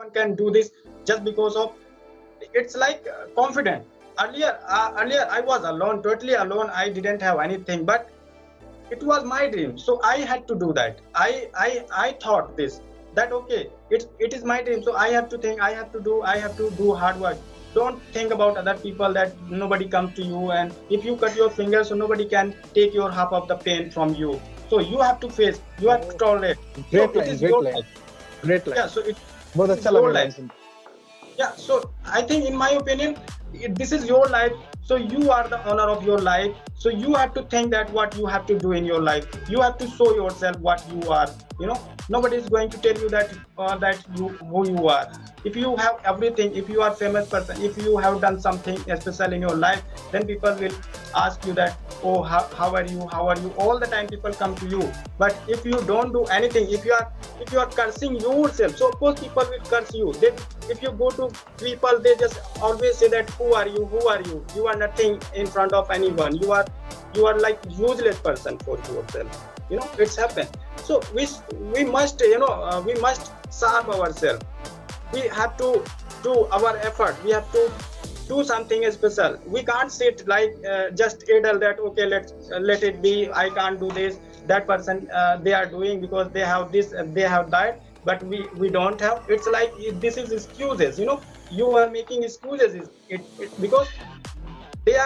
everyone can do this just because of it's like confident. Earlier I was alone, totally alone. I didn't have anything, but it was my dream, so I had to do that. I thought this, that okay, it is my dream, so I have to think, I have to do hard work. Don't think about other people, that nobody comes to you, and if you cut your fingers, so nobody can take your half of the pain from you. So you have to face, you have to tolerate. So Great it line, is great your line, life. great line. Yeah, so it बहुत is अच्छा your लगा line life. सुन के. Yeah, so I think, in my opinion, this is your life, so you are the owner of your life, so you have to think that what you have to do in your life. You have to show yourself what you are. Nobody is going to tell you that you who you are. If you have everything, if you are famous person, if you have done something special in your life, then people will ask you that, oh, how are you, all the time people come to you. But if you don't do anything, if you are cursing yourself, so of course people will curse you. If you go to people, they just always say that, who are you, you are nothing in front of anyone, you are like useless person for yourself. It's happened. So we must we must serve ourselves. We have to do our effort. We have to do something special. We can't sit like just idle, that okay, let it be, I can't do this, that person they are doing because they have this and they have that, but we don't have. It's like this is excuses. You are making excuses. Because they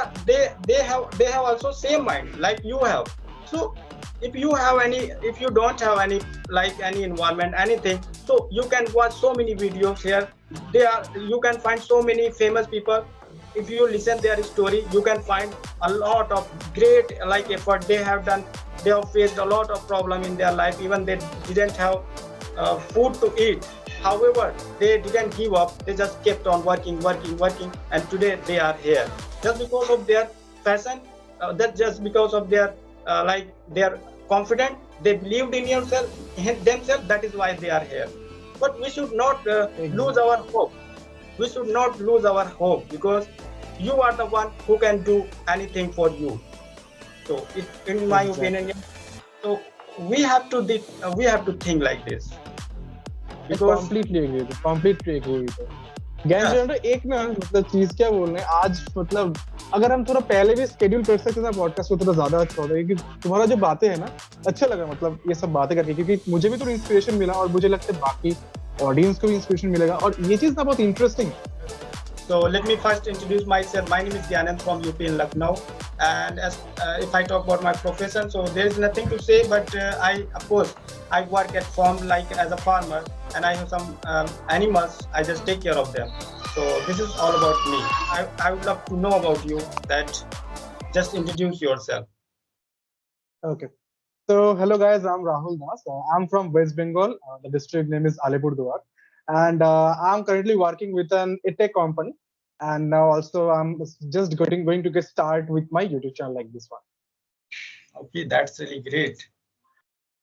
have also same mind like you have. So if you don't have any, like any environment, anything, so you can watch so many videos here. You can find so many famous people. If you listen their story, you can find a lot of great like effort they have done. They have faced a lot of problem in their life, even they didn't have food to eat. However, they didn't give up. They just kept on working, and today they are here just because of their passion. That just because of their like they are confident. They believed in themselves. That is why they are here. But we should not lose our hope. We should not lose our hope, because you are the one who can do anything for you. So, in my opinion, so we have to think like this. I completely agree with you. Completely agree with you. ज्ञान चंद्र, एक ना मतलब चीज क्या बोलने आज मतलब अगर हम थोड़ा पहले भी स्केड्यूल कर सकते ना पॉडकास्ट को, तो ज्यादा अच्छा होता है, क्योंकि तुम्हारा जो बातें है ना, अच्छा लगा मतलब ये सब बातें करके, क्योंकि मुझे भी थोड़ा इंस्पिरेशन मिला और मुझे लगता है बाकी ऑडियंस को भी इंस्पिरेशन मिलेगा, और ये चीज ना बहुत इंटरेस्टिंग है. So let me first introduce myself. My name is Gyanand from UP in Lucknow, and if I talk about my profession, so there is nothing to say, but of course I work at farm like as a farmer, and I have some animals. I just take care of them. So this is all about me. I would love to know about you. That just introduce yourself. Okay. So hello guys, I'm Rahul Das. I'm from West Bengal. The district name is Alipurduar, and I'm currently working with an tech company. And now also I'm just going to get started with my YouTube channel like this one. Okay, that's really great.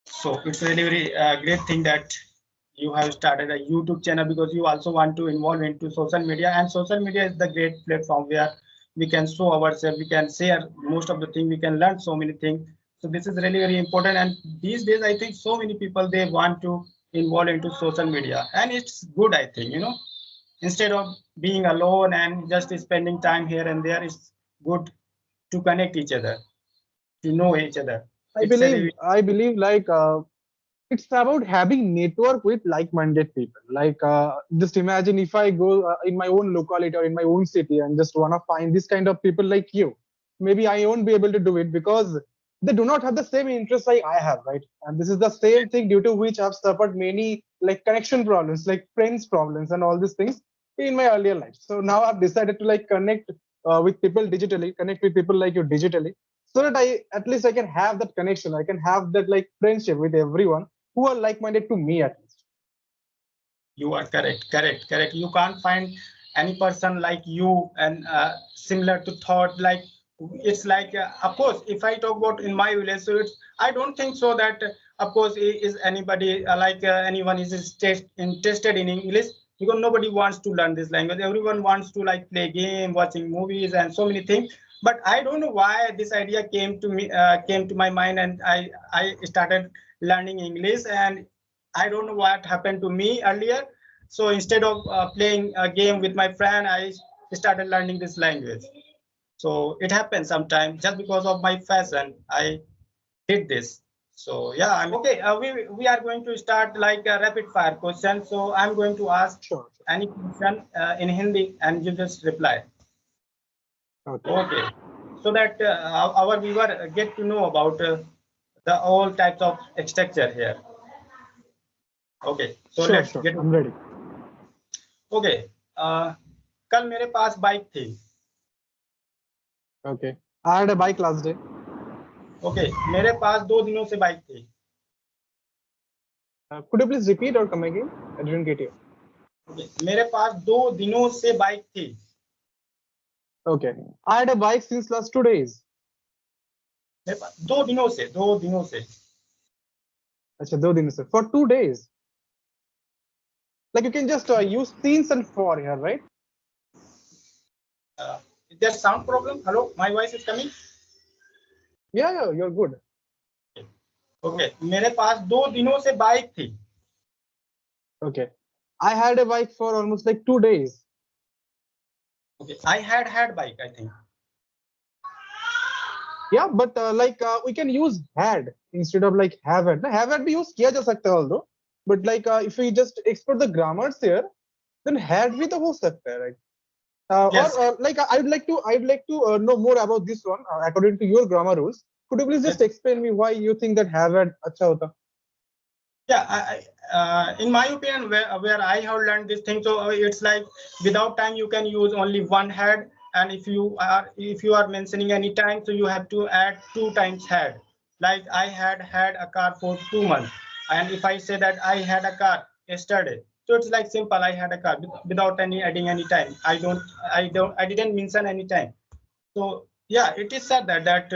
So it's really very great thing that you have started a YouTube channel, because you also want to involve into social media, and social media is the great platform where we can show ourselves, we can share most of the things, we can learn so many things. So this is really very important, and these days I think so many people, they want to involve into social media, and it's good. I think instead of being alone and just spending time here and there, it's good to connect each other, to know each other. I believe like it's about having network with like-minded people. Like just imagine if I go in my own locality or in my own city and just want to find this kind of people like you, maybe I won't be able to do it because they do not have the same interest like I have, right? And this is the same thing due to which I've suffered many like connection problems, like friends problems and all these things in my earlier life. So now I've decided to like connect with people digitally, connect with people like you digitally, so that I at least I can have that connection, I can have that like friendship with everyone who are like-minded to me at least. You are correct. You can't find any person like you and similar to thought. Like it's like of course, if I talk about in my village, so it's, I don't think so that of course is anybody anyone is interested in English, because nobody wants to learn this language. Everyone wants to like play game, watching movies, and so many things. But I don't know why this idea came to me, came to my mind, and I started learning English, and I don't know what happened to me earlier. So instead of playing a game with my friend, I started learning this language. So it happens sometimes just because of my fashion. I did this. So yeah, I'm okay. We are going to start like a rapid fire question. So I'm going to ask Sure. any question in Hindi and you just reply. Okay. Okay. So that our viewer get to know about the all types of structure here. Okay. So Sure, let's sure. get. I'm ready. Okay. कल मेरे पास bike थी. Okay. I had a bike last day. Okay. मेरे पास 2 दिनों से bike थी. Could you please repeat or come again? I didn't get you. Okay. मेरे पास 2 दिनों से बाइक थी. Okay. I had a bike since last 2 days. मेरे पास 2 दिनों से. अच्छा, 2 दिन से. For 2 days. Like you can just use since and for here, right? Is there sound problem? Hello, my voice is coming. Yeah, you're good. Okay. मेरे पास 2 दिनों से bike थी. Okay. I had a bike for almost like 2 days. Okay. I had bike, I think. Yeah, but we can use had instead of like have had. Have had भी use किया जा सकता है although, but like if we just export the grammars here, then had भी तो हो सकता है, right? Yes. Or like I'd like to know more about this one according to your grammar rules. Could you please just Yes. explain me why you think that have had अच्छा होता? Yeah, in my opinion, where I have learned this thing, so it's like without time you can use only one had, and if you are mentioning any time, so you have to add 2 times had. Like I had a car for 2 months, and if I say that I had a car yesterday, so it's like simple. I had a car without adding any time. I didn't mention any time. So yeah, it is said that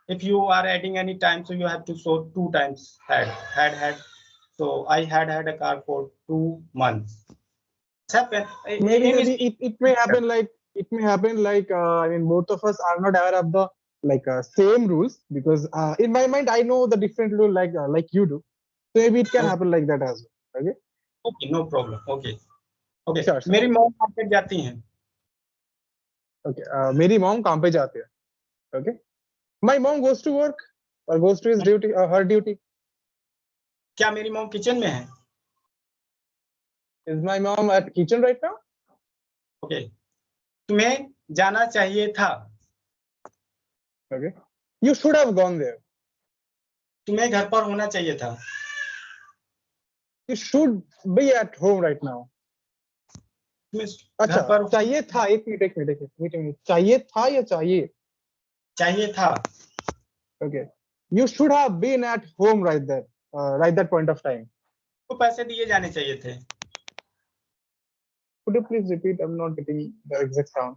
if you are adding any time, so you have to show 2 times had. So I had a car for 2 months. It's happened. Maybe it may happen like I mean both of us are not aware of the like same rules because in my mind I know the different rule like you do. So maybe it can happen like that as well. Okay. Okay, no problem. Okay. Okay. Sure. मेरी mom market जाती हैं. Okay. मेरी mom काम पे जाती है. Okay. My mom goes to work or goes to her duty. क्या मेरी मॉम किचन में है? Is my mom at kitchen right now? Okay. तुम्हें जाना चाहिए था. Okay. You should have gone there. तुम्हें घर पर होना चाहिए था. You should be at home right now. अच्छा, चाहिए था. एक मिनट. चाहिए था या चाहिए? चाहिए था. Okay. You should have been at home right there, right that point of time. तो पैसे दिए जाने चाहिए थे. Could you please repeat? I'm not getting the exact sound.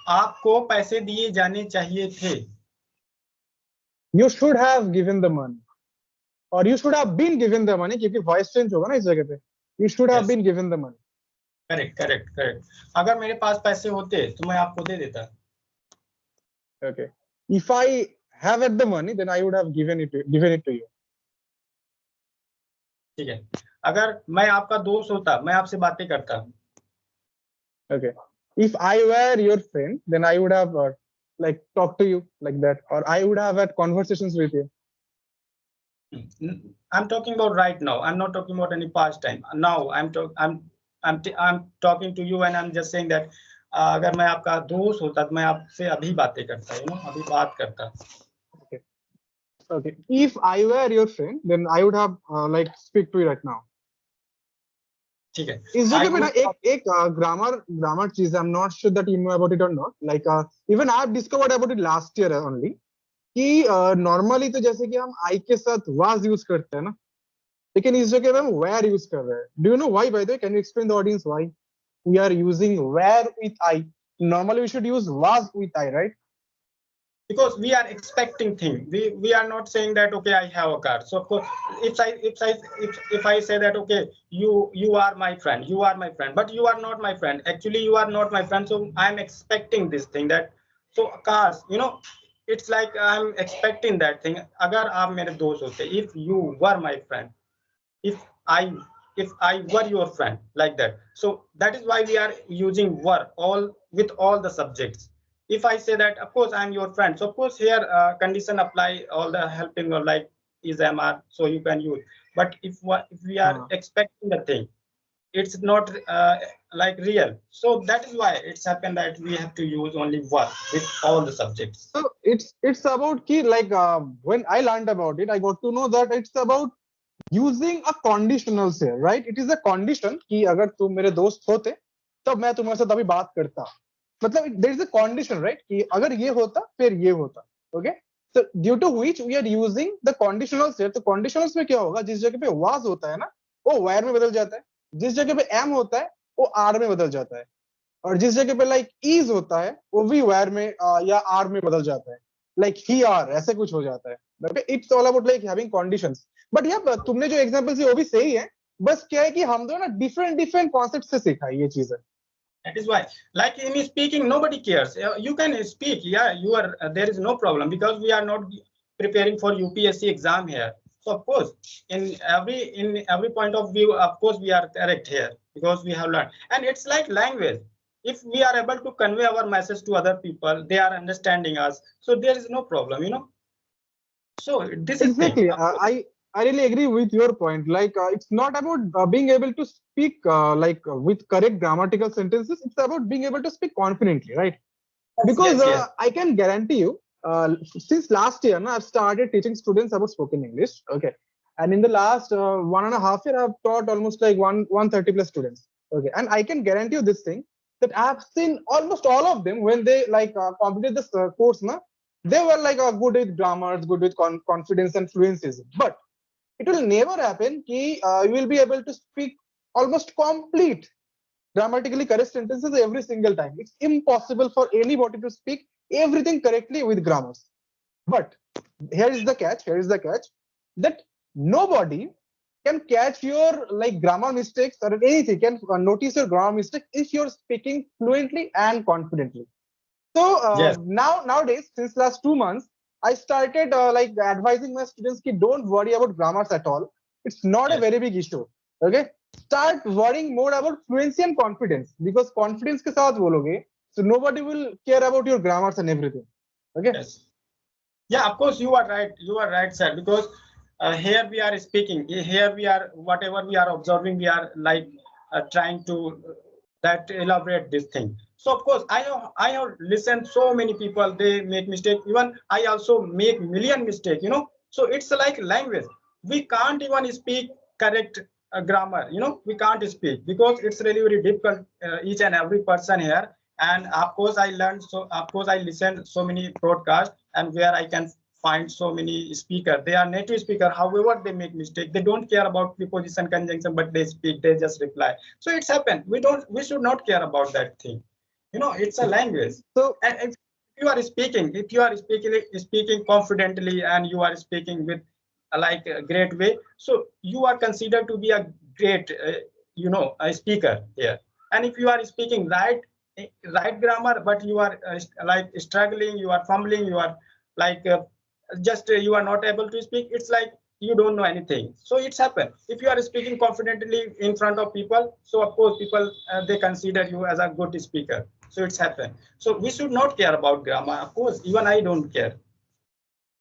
आपको पैसे दिए जाने चाहिए थे. You should have given the money, or you should have been given the money. क्योंकि voice change होगा ना इस जगह पे. You should have been given the money. Correct. अगर मेरे पास पैसे होते तो मैं आपको दे देता. Okay. If I have had the money, then I would have given it to you. ठीक है. अगर मैं आपका दोस्त होता मैं आपसे बातें करता. Okay. If I were your friend, then I would have like talked to you like that, or I would have had conversations with you. I'm talking about right now. I'm not talking about any past time. Now I'm talking to you and I'm just saying that अगर मैं आपका दोस्त होता तो मैं आपसे अभी बातें करता, अभी बात करता. Okay. If I were your friend, then I would have like speak to you right now. ठीक है. इस जगह पे ना एक grammar चीज है. I'm not sure that you know about it or not. Like even I have discovered about it last year only. कि normally तो जैसे कि हम I के साथ was use करते हैं ना, लेकिन इस जगह पे हम where use कर रहे हैं. Do you know why, by the way? Can you explain the audience why we are using where with I? Normally we should use was with I, right? Because we are expecting things. We are not saying that okay I have a car. So of course if I say that okay you are my friend, but you are not my friend. Actually you are not my friend. So I am expecting this thing that so cars it's like I'm expecting that thing. अगर आप मेरे दोस्त होते, if you were my friend, if I if I were your friend, like that. So that is why we are using were all with all the subjects. If I say that, of course, I'm your friend. So of course here condition apply all the helping or like is MR, so you can use. But if we are expecting the thing, it's not like real. So that is why it's happened that we have to use only were with all the subjects. So it's about ki like when I learned about it, I got to know that it's about using a conditionals here, right? It is a condition कि अगर तुम मेरे दोस्त होते तब मैं तुम्हारे साथ अभी बात करता. मतलब there is a condition, right? कि अगर ये होता फिर ये होता. Okay? So due to which we are using the conditionals here. तो conditionals में क्या होगा? जिस जगह पे was होता है ना, वो where में बदल जाता है. जिस जगह पे am होता है, वो are में बदल जाता है. और जिस जगह पे like is होता है, वो भी where में या are में बदल जाता है. Like he are ऐसे कुछ हो जाता है. Okay? It's all about like having conditions. But यार तुमने जो एग्जांपल दिए वो भी सही है. बस क्या है कि हम दोनों ना डिफरेंट कॉन्सेप्ट से सीखा है ये चीजें. That is why, like in speaking, nobody cares. You can speak, yeah, you are. There is no problem because we are not preparing for UPSC exam here. So of course, in every point of view, of course, we are correct here because we have learned. And it's like language. If we are able to convey our message to other people, they are understanding us. So there is no problem, you know. So this is Exactly. thing. I really agree with your point. Like it's not about being able to speak with correct grammatical sentences. It's about being able to speak confidently, right? Because Yes. I can guarantee you, since last year, I've started teaching students about spoken English. Okay, and in the last 1.5 years, I've taught almost like 130 plus students. Okay, and I can guarantee you this thing that I've seen almost all of them when they like completed this course, na, they were like good with grammars, good with confidence and fluencies. But it will never happen कि you will be able to speak almost complete grammatically correct sentences every single time. It's impossible for anybody to speak everything correctly with grammars. But here is the catch. Here is the catch that nobody can catch your like grammar mistakes or anything can notice your grammar mistake if you're speaking fluently and confidently. So Yes. nowadays, since last 2 months, I started like advising my students ki don't worry about grammars at all. It's not a Yes. very big issue. Okay, start worrying more about fluency and confidence because confidence के साथ बोलोगे, so nobody will care about your grammars and everything. Okay. Yes. Yeah, of course, you are right. You are right, sir. Because here we are speaking. Here we are, whatever we are observing, we are like trying to that elaborate this thing. So of course, I have listened so many people. They make mistake. Even I also make million mistake. You know. So it's like language. We can't even speak correct grammar. You know, we can't speak because it's really very difficult. Each and every person here. And of course, I learned. So of course, I listened so many broadcasts and where I can find so many speakers. They are native speaker. However, they make mistake. They don't care about preposition conjunction, but they speak. They just reply. So it's happened. We should not care about that thing. You know, it's a language. So And if you are speaking, speaking confidently, and you are speaking with like a great way, so you are considered to be a great, a speaker here. And if you are speaking right grammar, but you are like struggling, you are fumbling, you are like just you are not able to speak, it's like you don't know anything. So it's happened. If you are speaking confidently in front of people, so of course people they consider you as a good speaker. So it's happened. So we should not care about grammar. Of course, even I don't care.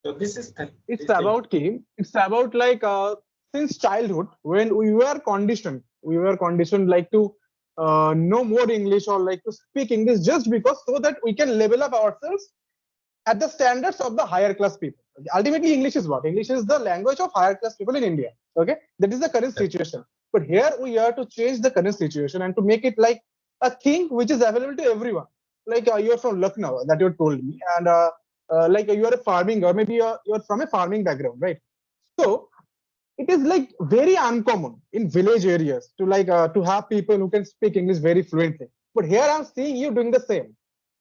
So this is it's this thing. about Kim. It's about like since childhood when we were conditioned like to know more English or like to speak English just because so that we can level up ourselves at the standards of the higher class people. Ultimately, English is what? English is the language of higher class people in India. Okay, that is the current situation. But here we are to change the current situation and to make it like a thing which is available to everyone. Like you're from Lucknow, that you told me, and like you're a farming or maybe you're from a farming background, right? So it is like very uncommon in village areas to like to have people who can speak English very fluently. But here I'm seeing you doing the same.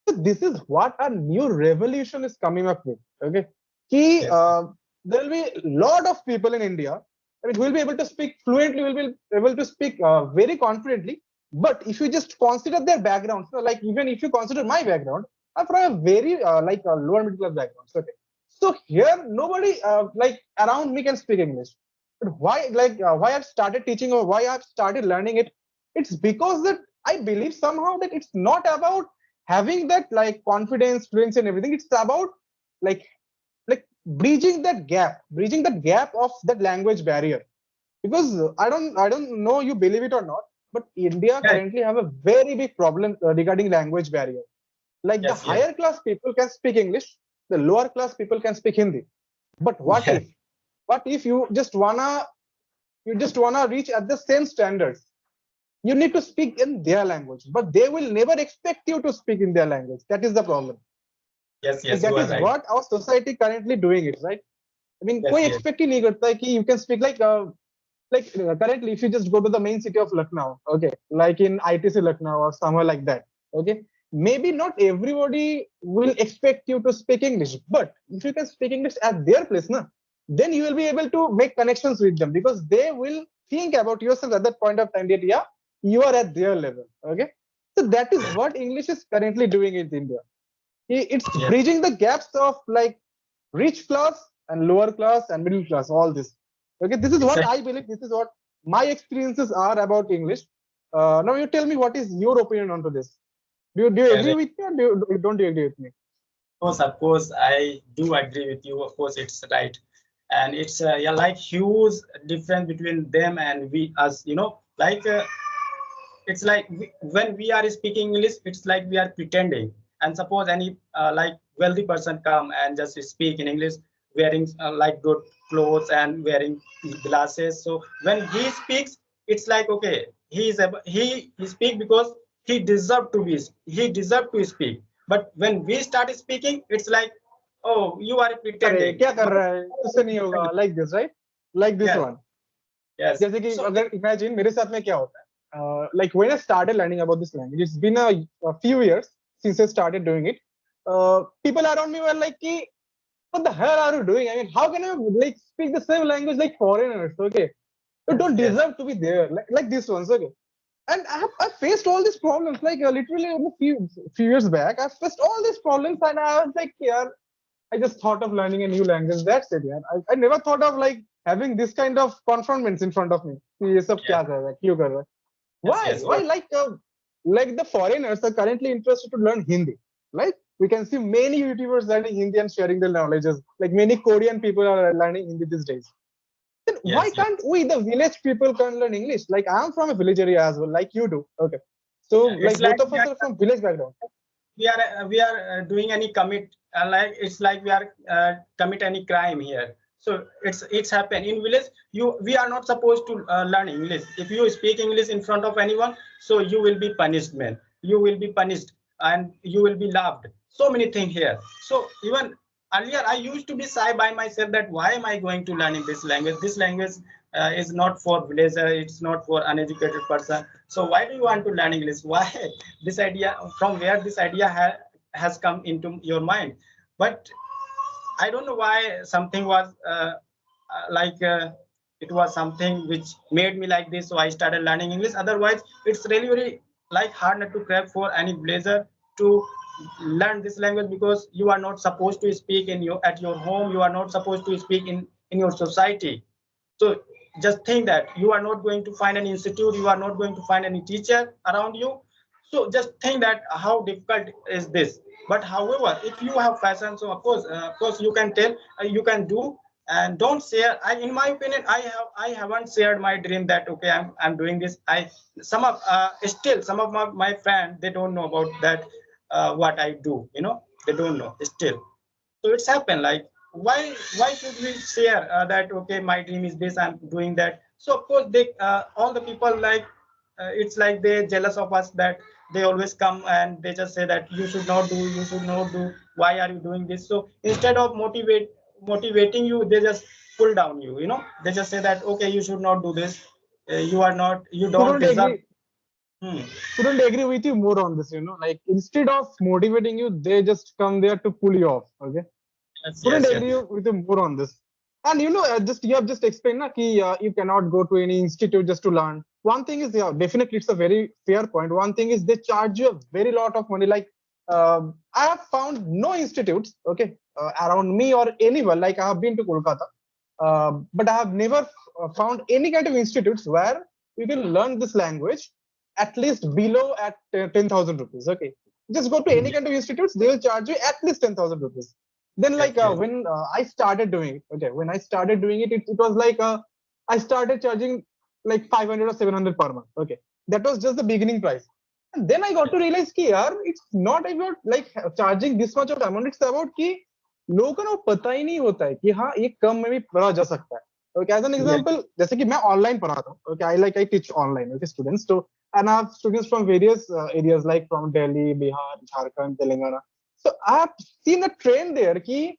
So this is what a new revolution is coming up with. Okay, Ki, Yes. there will be a lot of people in India. I mean, who will be able to speak fluently, will be able to speak very confidently. But if you just consider their background, so like even if you consider my background, I'm from a very like a lower middle class background. So, okay, so here nobody like around me can speak English. But why, why I've started teaching or why I've started learning it? It's because that I believe somehow that it's not about having that like confidence, fluency, and everything. It's about like bridging that gap of that language barrier. Because I don't know you believe it or not, but India Yes, currently have a very big problem regarding language barrier. Like the yes, yes, higher class people can speak English, the lower class people can speak Hindi. But yes, what if you just wanna reach at the same standards? You need to speak in their language, but they will never expect you to speak in their language. That is the problem. yes, Like yes. You that are is right. what our society currently doing it, right? I mean, Yes, कोई yes, expect ही नहीं करता है कि you can speak currently if you just go to the main city of Lucknow, okay, like in ITC Lucknow or somewhere like that, okay, maybe not everybody will expect you to speak English, but if you can speak English at their place, na, then you will be able to make connections with them because they will think about yourself at that point of time that yeah, you are at their level, okay. So that is what English is currently doing in India. It's yes, bridging the gaps of like rich class and lower class and middle class, all this. Okay, this is what exactly. I believe. This is what my experiences are about English. Now you tell me what is your opinion onto this. Do you agree with me or don't you agree with me? Of course, I do agree with you. Of course, it's right, and it's yeah, like huge difference between them and we us. Like it's like when we are speaking English, it's like we are pretending. And suppose any like wealthy person come and just speak in English, wearing like good clothes and wearing glasses. So when he speaks, it's like okay, he speak because he deserved to speak. But when we start speaking, it's like, oh, you are अरे pretending. क्या कर रहा है तुझसे नहीं होगा like this, right? Like this Yes, one. yes. जैसे कि So अगर imagine मेरे साथ में क्या होता है. Like when I started learning about this language, it's been a few years since I started doing it. People around me were like कि what the hell are you doing? I mean, how can you like speak the same language like foreigners? Okay, you yes, don't yes, deserve to be there like this ones. Okay, and I faced all these problems like literally a few years back. I faced all these problems, and I was like, yeah, I just thought of learning a new language. That's it, yeah. I never thought of like having this kind of confrontments in front of me. कि ये सब yes, क्या कर रहा है, क्यों कर रहा है? yes, Why? yes. Why like the foreigners are currently interested to learn Hindi. Like we can see many YouTubers learning Hindi and sharing their knowledges. Like many Korean people are learning Hindi these days. Then why Yes, yes. can't we, the village people, can learn English? Like I'm from a village area as well, like you do. Okay. So It's like like both of us are from village background. we are doing any commit like it's like we are commit any crime here. So it's happened in village. We are not supposed to learn English. If you speak English in front of anyone, so you will be punished, man. You will be punished and you will be loved. So many things here. So even earlier I used to be shy by myself that why am I going to learn in this language? This language is not for villager. It's not for uneducated person. So why do you want to learn English? Why? This idea, from where this idea has come into your mind? But I don't know why something was like it was something which made me like this, so I started learning English. Otherwise it's really very like hard not to grab for any blazer to learn this language, because you are not supposed to speak in your at your home, you are not supposed to speak in your society. So just think that you are not going to find an institute, you are not going to find any teacher around you. So just think that how difficult is this. But however, if you have passion, so of course you can tell, you can do. And don't share. In my opinion, I haven't shared my dream that okay, I'm doing this. I some of still some of my friends, they don't know about that what I do. They don't know still. So it's happened like, why should we share that okay, my dream is this, I'm doing that. So of course they all the people like it's like they're jealous of us, that they always come and they just say that you should not do, why are you doing this? So instead of motivating you, they just pull down you. They just say that okay, you should not do this, you don't Couldn't deserve. agree. Hmm. Couldn't agree with you more on this. Like instead of motivating you, they just come there to pull you off. Okay. Yes, Couldn't yes, yes, agree with you more on this. And just you have just explained na, ki, you cannot go to any institute just to learn. One thing is, yeah, definitely it's a very fair point. One thing is they charge you a very lot of money. Like I have found no institutes, okay, around me or anyone. Like I have been to Kolkata, but I have never found any kind of institutes where you can learn this language at least below at 10,000 rupees. Okay, just go to any kind of institutes, they will charge you at least 10,000 rupees. Then Yes, like yes. when I started doing it, okay, when I started doing it, it was like I started charging like 500 or 700 per month. Okay, that was just the beginning price. And then I got to realize कि यार it's not about like charging this much of amount. It's about कि लोगों को पता ही नहीं होता है कि हाँ ये कम में भी पढ़ा जा सकता है. Okay, as an Yes. example, जैसे कि मैं ऑनलाइन पढ़ाता हूँ. Okay, I teach online. Okay, students. So and I have students from various areas like from Delhi, Bihar, Jharkhand, Telangana. So I have seen a trend there कि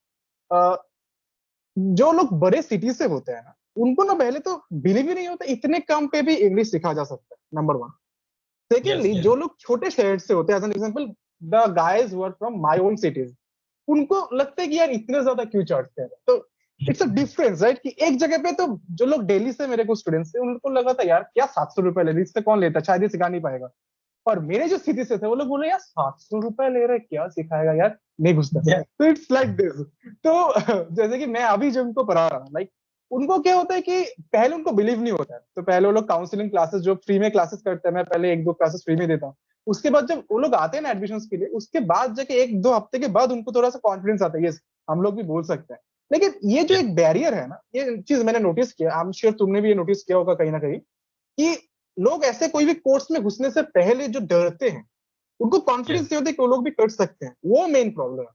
जो लोग बड़े city से होते हैं ना, उनको ना पहले तो बिलीव ही नहीं होता इतने कम पे भी इंग्लिश सिखा जा सकता है. Number one. Yes, secondly yes. जो लोग छोटे शहर से होते हैं, as an example the guys who are from my own cities, उनको लगता है कि यार इतने ज्यादा क्यों चार्जते हैं. तो इट्स अ डिफरेंस राइट कि एक जगह पे तो जो लोग दिल्ली से मेरे को स्टूडेंट्स थे उनको लगा था यार क्या 700 रुपए ले रहे, इससे कौन लेता, शायद ये सिखा नहीं पाएगा. और मेरे जो सिटी से थे वो लोग बोले यार 700 रुपए ले रहे, क्या सिखाएगा यार, नहीं घुसता. Yeah. तो इट्स लाइक दिस. तो जैसे कि मैं अभी जो उनको पढ़ा रहा हूँ, लाइक उनको क्या होता है कि पहले उनको बिलीव नहीं होता है, तो पहले वो लोग काउंसलिंग क्लासेस जो फ्री में क्लासेस करते हैं, मैं पहले 1-2 क्लासेस फ्री में देता हूँ. उसके बाद जब वो लोग आते हैं ना एडमिशन के लिए, उसके बाद जाके 1-2 हफ्ते के बाद उनको थोड़ा सा कॉन्फिडेंस आता है, यस हम लोग भी बोल सकते हैं. लेकिन ये जो एक बैरियर है ना, ये चीज मैंने नोटिस किया, आई एम श्योर तुमने भी ये नोटिस किया होगा कहीं ना कहीं, कि लोग ऐसे कोई भी कोर्स में घुसने से पहले जो डरते हैं, उनको कॉन्फिडेंस Yes. नहीं होता कि वो लोग भी कर सकते हैं. वो मेन प्रॉब्लम है.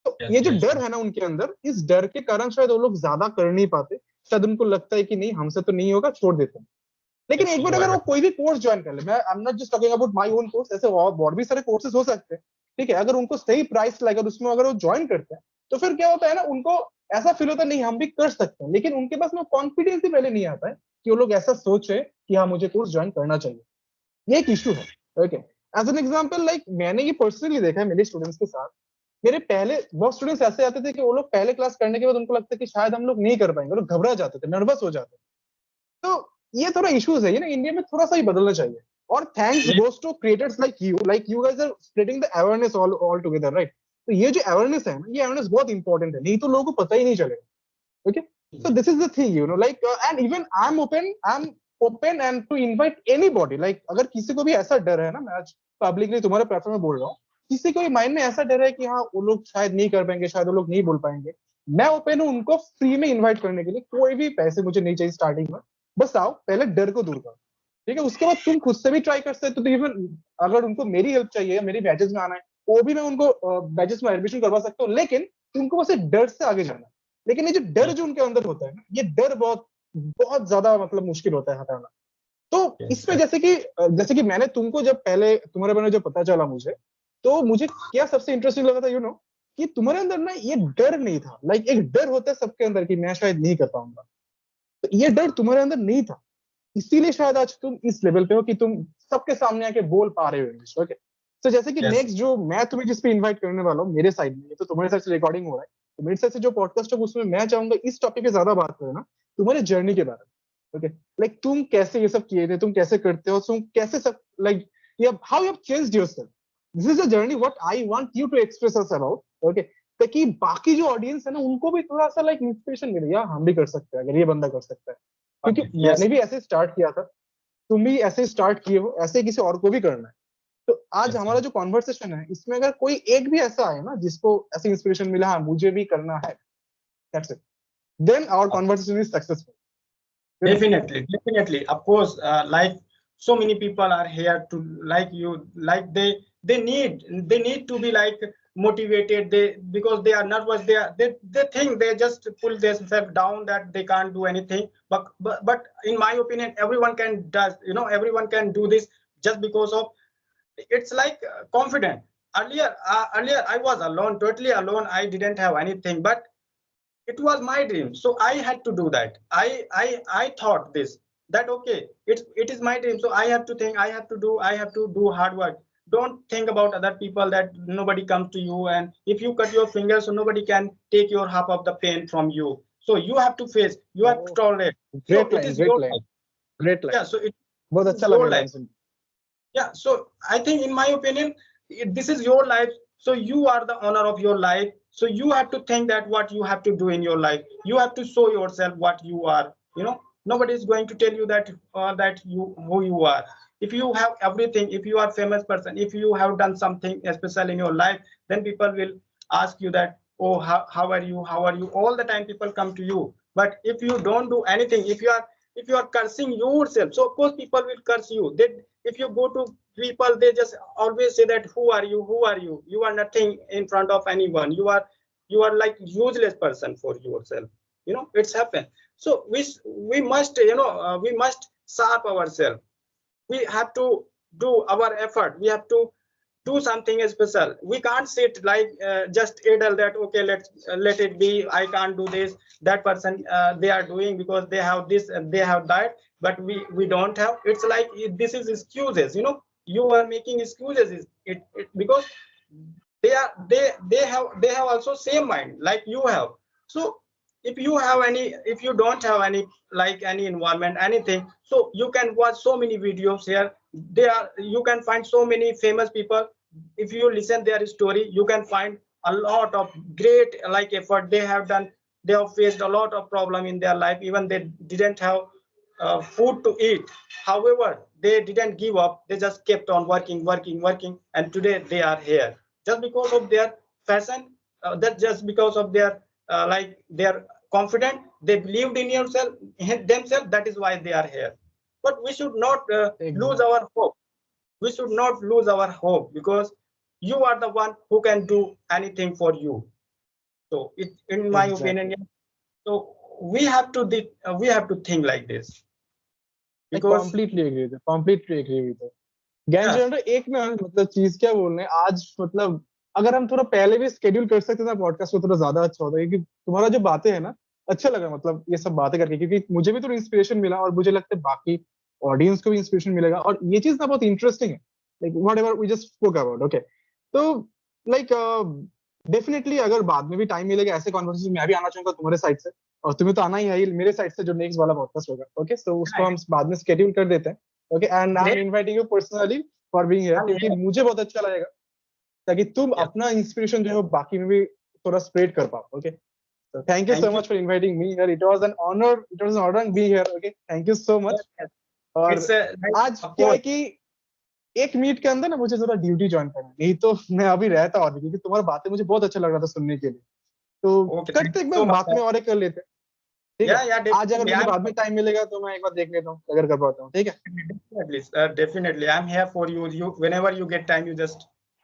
तो Yes, ये जो yes. डर है ना उनके अंदर, इस डर के कारण शायद वो लोग ज्यादा कर नहीं पाते. शायद उनको लगता है कि नहीं हमसे तो नहीं होगा, छोड़ देते हैं. लेकिन Yes, एक बार you are अगर वो right. कोई भी कोर्स ज्वाइन कर ले, मैं I am not just talking about my own course, ऐसे और भी सारे कोर्सेज हो सकते हैं, ठीक है, अगर उनको सही प्राइस लगे और उसमें अगर वो ज्वाइन करते हैं, तो फिर क्या होता है ना, उनको ऐसा फील होता है नहीं हम भी कर सकते हैं. लेकिन उनके पास में कॉन्फिडेंस ही पहले नहीं आता है कि वो लोग ऐसा सोचे कि हाँ मुझे कोर्स ज्वाइन करना चाहिए. ये एक इशू है. Okay, as an example like मैंने ये पर्सनली देखा है मेरे स्टूडेंट्स के साथ. मेरे पहले बहुत स्टूडेंट्स ऐसे आते थे कि वो लोग पहले क्लास करने के बाद उनको लगता है कि शायद हम लोग नहीं कर पाएंगे, लोग घबरा जाते थे, नर्वस हो जाते. तो ये थोड़ा इश्यूज है, ये ना इंडिया में थोड़ा सा ही बदलना चाहिए. और thanks Yes. Goes to creators like you guys are spreading the awareness all together right. तो ये जो अवेयरनेस है ना, ये अवेयरनेस बहुत इंपॉर्टेंट है, नहीं तो लोगों को पता ही नहीं चलेगा. Okay, so this is the thing, you know, like and even I'm open and to invite anybody. Like अगर किसी को भी ऐसा डर है ना, मैं आज पब्लिकली तुम्हारे प्लेटफॉर्म में बोल रहा हूँ, किसी को भी माइंड में ऐसा डर है कि हाँ वो लोग शायद नहीं कर पाएंगे, शायद वो लोग नहीं बोल पाएंगे, मैं ओपन हूँ उनको फ्री में इनवाइट करने के लिए. कोई भी पैसे मुझे नहीं चाहिए स्टार्टिंग में, बस आओ पहले डर को दूर करो, ठीक है, उसके बाद तुम खुद से भी ट्राई कर सकते हो. तो इवन अगर उनको मेरी हेल्प चाहिए या मेरी बैचेस में आना है, वो भी मैं उनको बैचेस में एडमिशन करवा सकता हूँ. लेकिन तुमको बस डर से आगे जाना है. लेकिन ये जो डर जो उनके अंदर होता है ना, ये डर बहुत बहुत ज्यादा मतलब मुश्किल होता है हटाना. तो Yes, इसमें yes. जैसे कि मैंने तुमको जब पहले तुम्हारे बारे में जब पता चला मुझे, तो मुझे क्या सबसे इंटरेस्टिंग लगा था यू नो, कि तुम्हारे अंदर ना ये डर नहीं था. लाइक एक डर होता है सबके अंदर कि मैं शायद नहीं कर पाऊंगा, तो ये डर तुम्हारे अंदर नहीं था. इसीलिए शायद आज तुम इस लेवल पे हो कि तुम सबके सामने आके बोल पा रहे हो इंग्लिश. ओके, तो जैसे कि Yes. नेक्स्ट जो मैं तुम्हें जिस पे इनवाइट करने वाला हूँ मेरे साइड में, ये तो तुम्हारे साइड से रिकॉर्डिंग हो रहा है, तो मेरे साइड से जो पॉडकास्ट है उसमें मैं चाहूंगा इस टॉपिक पे ज्यादा बात करना, तुम्हारे जर्नी के बारे में. ओके, लाइक तुम कैसे ये सब किए थे, तुम कैसे करते हो, तुम कैसे सब like how you have changed yourself. This is a journey what I want you to express us about. Okay, ताकि बाकी जो ऑडियंस है ना उनको भी थोड़ा सा लाइक इंस्पिरेशन मिले, यार हम भी कर सकते हैं अगर ये बंदा कर सकता है. क्योंकि Okay. Yes. मैंने भी ऐसे स्टार्ट किया था, तुम भी ऐसे स्टार्ट किए हो, ऐसे किसी और को भी करना है. तो आज Yes. हमारा जो कॉन्वर्सेशन है इसमें अगर कोई एक भी ऐसा है ना जिसको ऐसे इंस्पिरेशन मिला, हाँ मुझे भी करना है, that's it, then our conversation is successful. Definitely, definitely. Of course, like so many people are here to like you, like they need to be like motivated. They because they are nervous. They think they just pull themselves down that they can't do anything. But in my opinion, everyone can does. Everyone can do this just because of it's like confident. Earlier I was alone, totally alone. I didn't have anything, but it was my dream, so I had to do that. I thought this, that okay, it is my dream, so I have to do hard work. Don't think about other people, that nobody comes to you, and if you cut your fingers, so nobody can take your half of the pain from you. So you have to face, you have to tolerate. So great it line, is great your line, life. Great Yeah, line. so it बहुत is अच्छा your लगा life. Line soon. Yeah, so I think in my opinion, this is your life, so you are the owner of your life, so you have to think that what you have to do in your life, you have to show yourself what you are. Nobody is going to tell you that that you who you are. If you have everything, if you are famous person, if you have done something special in your life, then people will ask you that, oh, how are you, how are you, all the time people come to you. But if you don't do anything, if you are cursing yourself, so of course people will curse you. They, if you go to people, they just always say that who are you, who are you, you are nothing in front of anyone, you are like useless person for yourself. It's happened. So we must, we must sharp ourselves. We have to do our effort. We have to do something special. We can't sit like just idle that okay, let it be, I can't do this, that person they are doing because they have this and they have that, but we don't have. It's like this is excuses. You are making excuses. Because they have also same mind like you have. So if you don't have any like any environment, anything, so you can watch so many videos here. You can find so many famous people. If you listen their story, you can find a lot of great like effort they have done. They have faced a lot of problem in their life. Even they didn't have food to eat. However, they didn't give up. They just kept on working, working, working, and today they are here just because of their fashion. That just because of their like their confident. They believed in yourself themselves. That is why they are here. But we should not lose Exactly. our hope. We should not lose our hope, because you are the one who can do anything for you. So in my opinion, Exactly. yeah. So we have to think like this, I because completely agree with you. Completely agree with you. ज्ञान yes, चंद्र, एक ना मतलब चीज क्या बोलने आज मतलब अगर हम थोड़ा पहले भी स्केड्यूल कर सकते ना पॉडकास्ट को, थोड़ा ज्यादा अच्छा होता, क्योंकि तुम्हारा जो बातें है ना, अच्छा लगा मतलब ये सब बातें करके, क्योंकि मुझे भी थोड़ा इंस्पिरेशन मिला और मुझे लगता है बाकी ऑडियंस को भी इंस्पिरेशन मिलेगा। और ये चीज ना बहुत इंटरेस्टिंग है, like whatever we just spoke about. Okay, तो लाइक डेफिनेटली अगर बाद में भी टाइम मिलेगा ऐसे कॉन्वर्सेशन मैं भी आना चाहूंगा तुम्हारे साइड से, और तुम्हें तो आना ही है मेरे साइड से जो नेक्स्ट वाला पॉडकास्ट होगा। ओके, तो उसको yeah, हम बाद में शेड्यूल कर देते हैं। Okay, and I am great. Inviting you personally for being here, I'm क्योंकि here. मुझे बहुत अच्छा लगेगा ताकि तुम Yes. अपना इंस्पिरेशन जो है वो बाकी में भी थोड़ा स्प्रेड कर पाओ। Okay, so thank you so Thank you. much for inviting me here. It was an honor being here. Okay, thank you so much. Yes, yes. और It's a like, आज of क्या है course. कि 1 minute के अंदर ना मुझे जरा ड्यूटी ज्वाइन करना है, नहीं तो मैं अभी रहता और भी, क्योंकि तुम्हारी बातें मुझे बहुत अच्छा लग रहा था सुनने के लिए। तो Okay, thank करते you एक so बार much, बाद sir. में और एक कर लेते हैं। ठीक Yeah, है, yeah, आज अगर definitely. मुझे बाद में टाइम मिलेगा तो मैं एक बार देख लेता हूँ अगर कर पाता हूँ। ठीक है, Definitely, definitely. I'm here for you. Whenever you get time,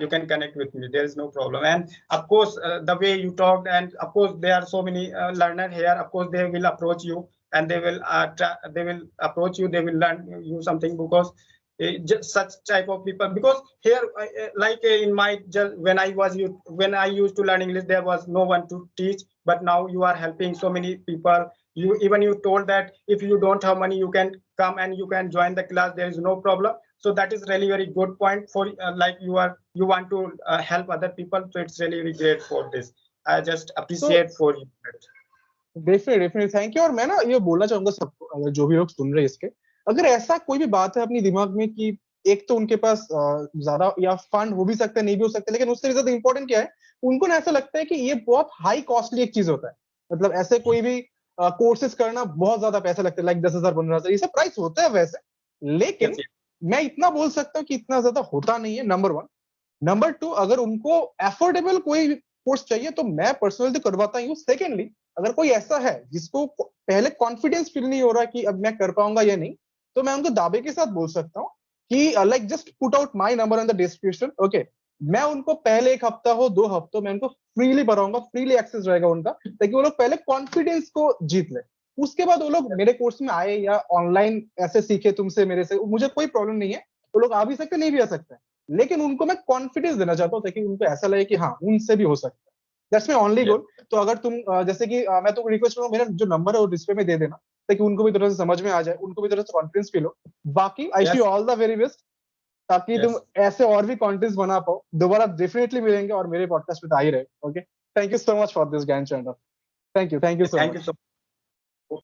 you can connect with me. There is no problem. And of course, the way you talked, and of course, there are so many learners here. Of course, they will approach you, and they will approach you. They will learn you something, because just such type of people. Because here, like in my when I used to learn English, there was no one to teach. But now you are helping so many people. You told that if you don't have money, you can come and you can join the class. There is no problem. So that is really very good point for like you want to help other people. So it's really very great for this. I just तो appreciate for you. Definitely thank you. और मैं ना ये बोलना चाहूंगा सबको, अगर जो भी लोग सुन रहे हैं इसके, अगर ऐसा कोई भी बात है अपनी दिमाग में कि एक तो उनके पास ज्यादा या फंड हो भी सकता है, नहीं भी हो सकता, लेकिन उससे ज्यादा इंपॉर्टेंट क्या है, उनको ना ऐसा लगता है कि ये बहुत हाई कॉस्टली एक चीज होता है, मतलब ऐसे कोई भी कोर्सेज करना बहुत ज्यादा पैसा लगता है, लाइक 10,000 15,000 ये सब प्राइस होता है वैसे, Yes, लेकिन yes, मैं इतना बोल सकता हूँ कि इतना ज्यादा होता नहीं है, नंबर वन। नंबर टू, अगर उनको एफोर्डेबल कोई कोर्स चाहिए तो मैं पर्सनली तो करवाता ही हूँ। सेकेंडली, अगर कोई ऐसा है जिसको पहले कॉन्फिडेंस फील नहीं हो रहा कि अब मैं कर पाऊंगा या नहीं, तो मैं उनको दावे के साथ बोल सकता हूँ कि like just put out my number in the description. Okay, मैं उनको पहले 1 हफ्ता हो 2 हफ्तों मैं उनको फ्रीली पढ़ाऊंगा, फ्रीली एक्सेस रहेगा उनका, ताकि वो लोग पहले कॉन्फिडेंस को जीत ले। उसके बाद वो लोग मेरे कोर्स में आए या ऑनलाइन ऐसे सीखे तुमसे मेरे से, मुझे कोई प्रॉब्लम नहीं है। वो लोग आ भी सकते, नहीं भी आ सकते, लेकिन उनको मैं कॉन्फिडेंस देना चाहता हूँ ताकि उनको ऐसा लगे कि हाँ उनसे भी हो सकता है। दैट्स माय ओनली yes, गोल। तो अगर तुम जैसे कि मैं तो रिक्वेस्ट करूंगा, मेरा जो नंबर है वो डिस्प्ले में दे देना, ताकि उनको भी थोड़ा सा समझ में आ जाए, उनको भी थोड़ा सा कॉन्फिडेंस फील हो। बाकी I wish you yes, all the very best, ताकि तुम yes. ऐसे और भी कंटेंट्स बना पाओ। दोबारा डेफिनेटली मिलेंगे और मेरे पॉडकास्ट पे तो आ ही रहे। Okay, thank you so much for this Gyan channel. Thank you so Thank you much. so